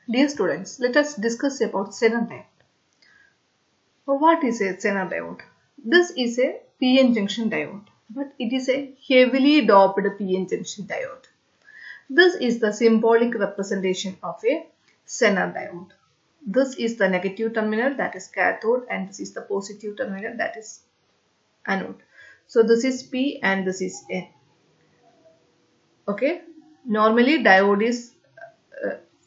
Dear students, let us discuss about Zener diode. What is a Zener diode? This is a PN junction diode, but it is a heavily doped PN junction diode. This is the symbolic representation of a Zener diode. This is the negative terminal, that is cathode, and this is the positive terminal, that is anode. So this is P and this is N. Okay. Normally diode is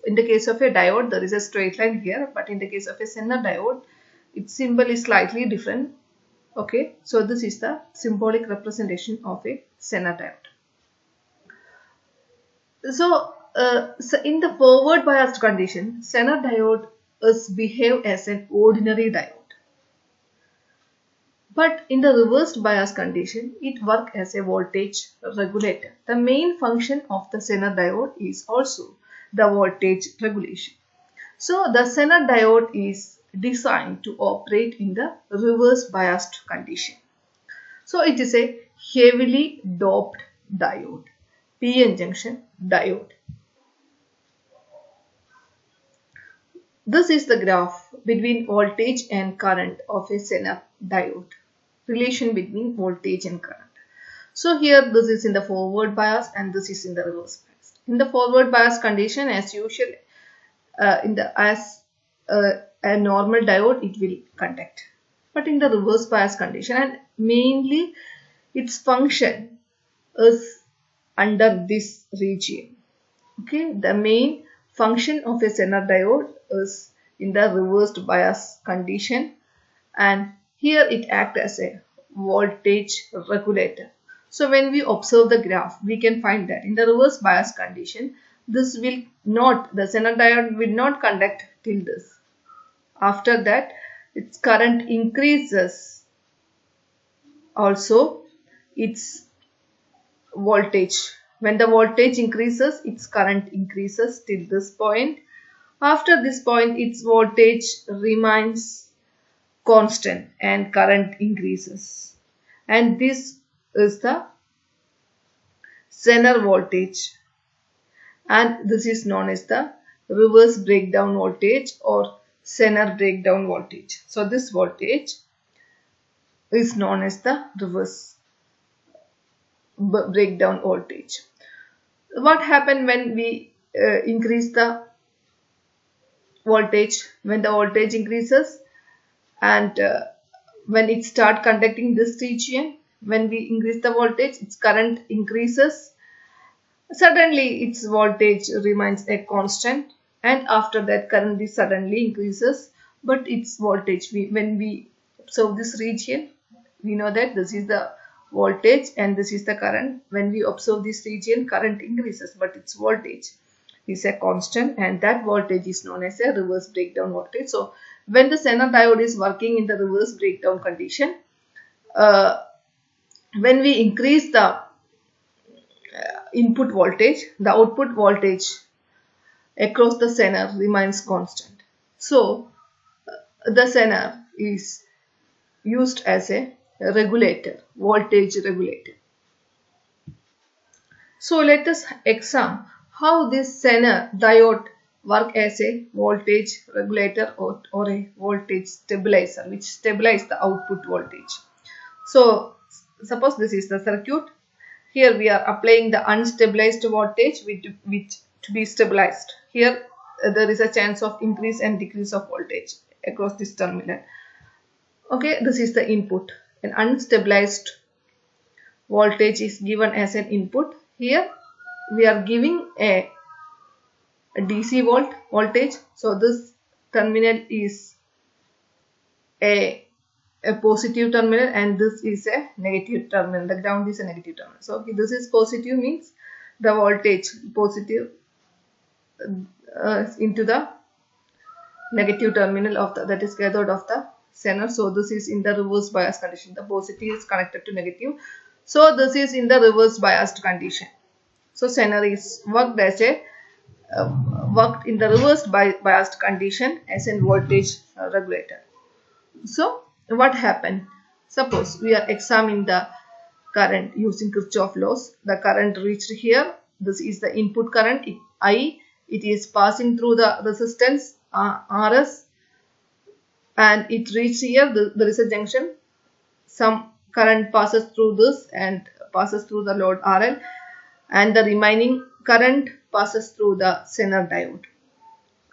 in the case of a diode there is a straight line here, but in the case of a Zener diode its symbol is slightly different. Okay, so this is the symbolic representation of a Zener diode. So in the forward biased condition, Zener diode behave as an ordinary diode. But in the reversed bias condition, it works as a voltage regulator. The main function of the Zener diode is also the voltage regulation. So the Zener diode is designed to operate in the reverse biased condition. So it is a heavily doped diode, PN junction diode. This is the graph between voltage and current of a Zener diode. Relation between voltage and current. So here this is in the forward bias and this is in the reverse bias. In the forward bias condition, as usual, as a normal diode it will conduct. But in the reverse bias condition, and mainly its function is under this region. Okay, the main function of a Zener diode is in the reversed bias condition, and here it acts as a voltage regulator. So when we observe the graph, we can find that in the reverse bias condition, the Zener diode will not conduct till this. After that, its current increases. Also, its voltage. When the voltage increases, its current increases till this point. After this point, its voltage remains constant and current increases, and this is the Zener voltage, and this is known as the reverse breakdown voltage or Zener breakdown voltage. So this voltage is known as the reverse breakdown voltage. What happens when we increase the voltage? When the voltage increases and when it start conducting this region, when we increase the voltage, its current increases. Suddenly its voltage remains a constant, and after that current suddenly increases, but its voltage, when we observe this region, we know that this is the voltage and this is the current. When we observe this region, current increases, but its voltage is a constant, and that voltage is known as a reverse breakdown voltage. So when the Zener diode is working in the reverse breakdown condition, when we increase the input voltage, the output voltage across the Zener remains constant. So the Zener is used as a regulator, voltage regulator. So let us examine how this Zener diode work as a voltage regulator or a voltage stabilizer, which stabilizes the output voltage. So suppose this is the circuit. Here we are applying the unstabilized voltage which to be stabilized. Here there is a chance of increase and decrease of voltage across this terminal. Okay, this is the input. An unstabilized voltage is given as an input. Here we are giving a DC voltage. So this terminal is a positive terminal and this is a negative terminal. The ground is a negative terminal. So okay, this is positive, means the voltage positive into the negative terminal of the, that is cathode of the Zener. So this is in the reverse bias condition. The positive is connected to negative. So this is in the reverse biased condition. So Zener is worked as a worked in the reverse biased condition as a voltage regulator. So what happened? Suppose we are examining the current using Kirchhoff laws. The current reached here. This is the input current I. it is passing through the resistance RS, and it reaches here. There is a junction. Some current passes through this and passes through the load RL, and the remaining current passes through the Zener diode.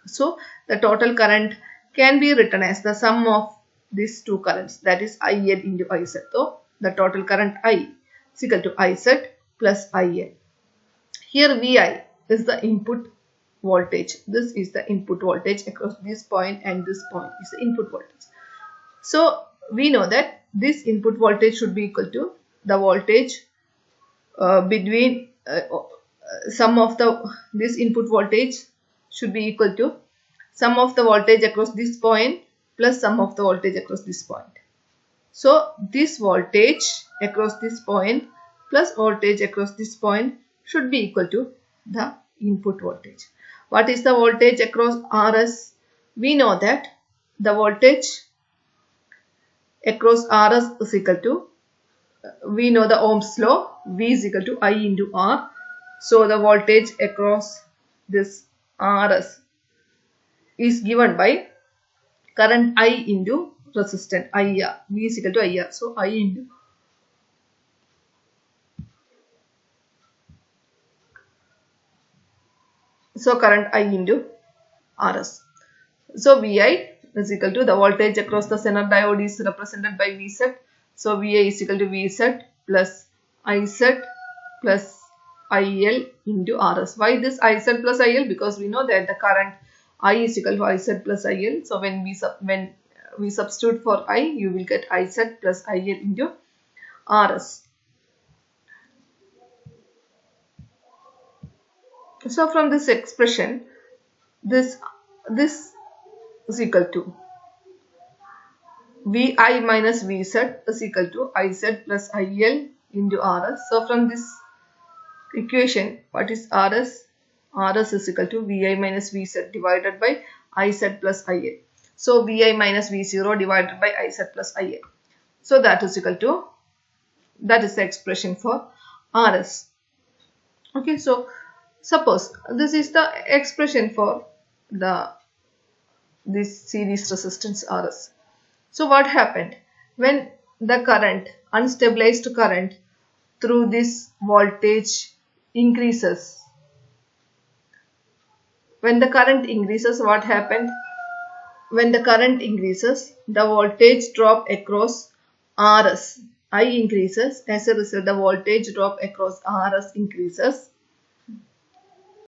So the total current can be written as the sum of these two currents, that is IL into IZ. So the total current I is equal to IZ plus IL. Here VI is the input voltage. This is the input voltage across this point, and this point is the input voltage. So we know that this input voltage should be equal to the voltage between sum of this input voltage should be equal to sum of the voltage across this point plus sum of the voltage across this point. So this voltage across this point plus voltage across this point should be equal to the input voltage. What is the voltage across RS? We know that the voltage across RS is equal to, we know the Ohm's law, V is equal to I into R. So the voltage across this RS is given by current I into resistance IR. V is equal to IR. So I into, so current I into RS. So VI is equal to the voltage across the Zener diode is represented by Vz. So VI is equal to Vz plus Iz plus IL into RS. Why this Iz plus IL? Because we know that the current I is equal to Iz plus IL. So when we substitute for I, you will get Iz plus IL into RS. So from this expression, this is equal to VI minus Vz is equal to Iz plus IL into RS. So from this equation, what is RS? RS is equal to VI minus Vz divided by Iz plus IL. So VI minus V0 divided by Iz plus IL. So that is equal to, that is the expression for RS. Okay, so suppose this is the expression for this series resistance RS. So what happened when the current, unstabilized current through this voltage increases? When the current increases, what happened? When the current increases, the voltage drop across RS, I increases. As a result, the voltage drop across RS increases.